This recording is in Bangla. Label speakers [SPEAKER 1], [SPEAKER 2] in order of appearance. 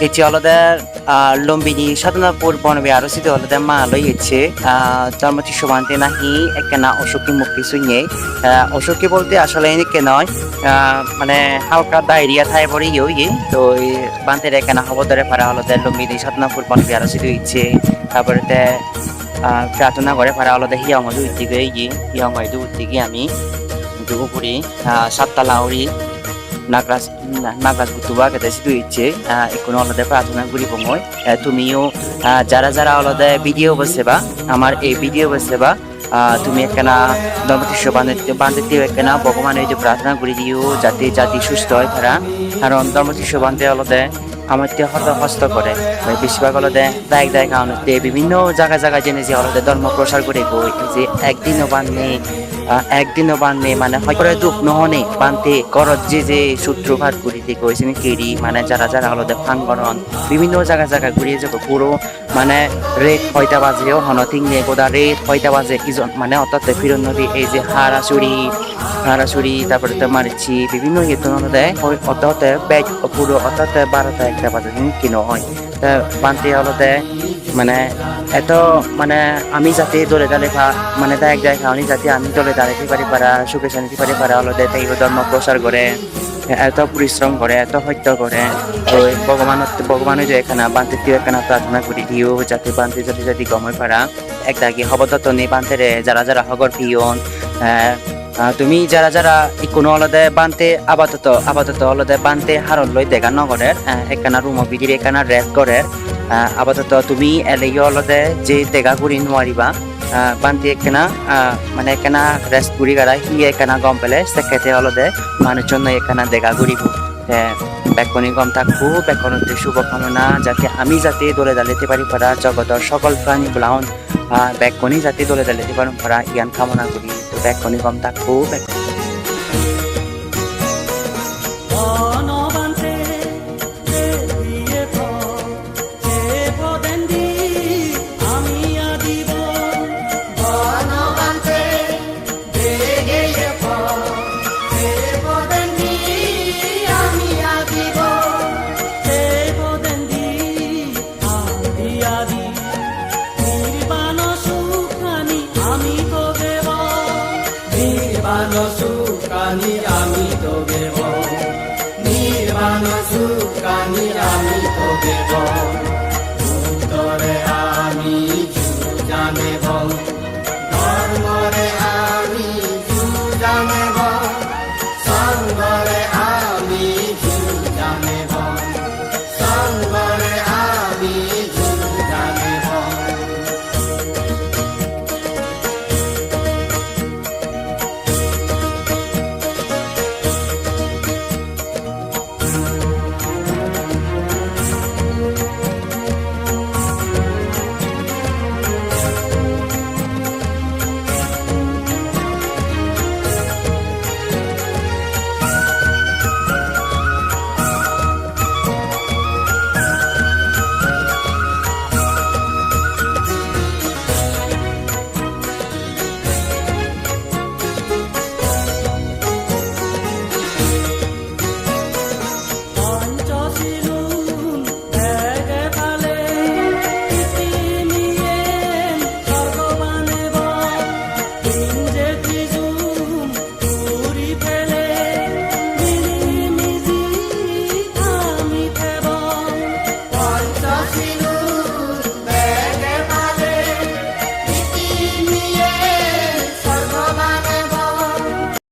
[SPEAKER 1] Ichi holoder Lumbini Shatanapur Bonbi Arosi holoder ma lo ichi Dharmati Shobante nahi ekena Oshoki Mukti Sunye Oshoki bolte আসলে এনেকে নয় মানে হালকা ডায়রিয়া থাই পড়ে ইয়ে তো বানতে রেখে না হবদরে পারা হলদের লুম্বিনি সাতনাপুর বনবি আরো সিধু ইচ্ছে তারপরে প্রার্থনা করে পারা হলদে হিয়াং হয়তো উদ্দিকে হিয়াং হয়তো উদ্দিকে আমি দুপুরি সাতটা লাউরি নাগরাজ নাগরাজ বুতুবা কেটে সিধু ইচ্ছে এখন হলদে প্রার্থনা করি বময় তুমিও যারা যারা হলদে ভিডিও বসেবা আমার এই ভিডিও বসেবা তুমি একখানা ধর্মশিষ্য বান্ধে একখানা ভগবানের যে প্রার্থনা করে দিও যাতে জাতি সুস্থ হয় তারা কারণ ধর্মশিষ্য বান্ধে হলদে আমার হস্ত করে বেশিরভাগ হলদে দায়ক কারণে বিভিন্ন জায়গায় জেনে যে হলদে ধর্ম প্রসার করে গই যে একদিনও বান্ধে মানে হয় দুঃখ নহনে বান্ধে করত যে সূত্রপাত করিতে কইছেন কেড়ি মানে যারা হলদে ফাঙ্গরণ বিভিন্ন জায়গায় ঘুরিয়ে যাবো পুরো মানে রেট হয়টা বাজেও হনথিং নিয়ে গোদা রেট হয়টা বাজে ইজন মানে অর্থাৎ ফিরন নদী এই যে হারাচুরি তারপরে তো মারিছি বিভিন্ন ইয়েতন দেয় অর্থাৎ ব্যাগ পুরো অর্থাৎ 12টা 1টা বাজে কিনো হয় বানতে হলদে মানে এত মানে আমি যাতে দলে মানে দায়ক খাওয়ানি যাতে আমি দলে দাঁড়াতে পারি পারা সুখে শান্তি পারি পারা হলদে তাই ধর্ম প্রসার করে এত পরিশ্রম করে এত হত্যা করে তো ভগবানের যে এখানে বান্তে এখানে প্রার্থনা করি দিও যাতে বান্তে যদি গময় পারা এক দাগে হবদত্ত নেই বান্তেরে যারা হগর পিয়ন তুমি যারা কোনো হলদে বান্তে আপাতত হলদে বান্তে হারল লই দেখা নগরের একখানা রুম বিদির একখানা রেস্ট করে আপাতত তুমি এলেই হলদে যে দেখা করি নোৱাৰিবা বান্তি একখানা মানে একখানা রেস্ট করি গাড়া হি একখানা গম পেলে সেক্ষেত্রে হলদে মানুষজন একখানা দেখা করিব ব্যাকরণী গম থাকবো ব্যাকরণের শুভকামনা যাতে আমি যাতে দলে দাঁড়াতে পারি পারা জগতের সকল প্রাণী বলাহন ব্যাকরণী যাতে দলে দাঁড়াতে পারেন পারা জ্ঞান কামনা করি তো ব্যাকরণী গম থাকবো
[SPEAKER 2] সুখানি আমি তো দেব নির্বাণ সুখানি আমি তো দেব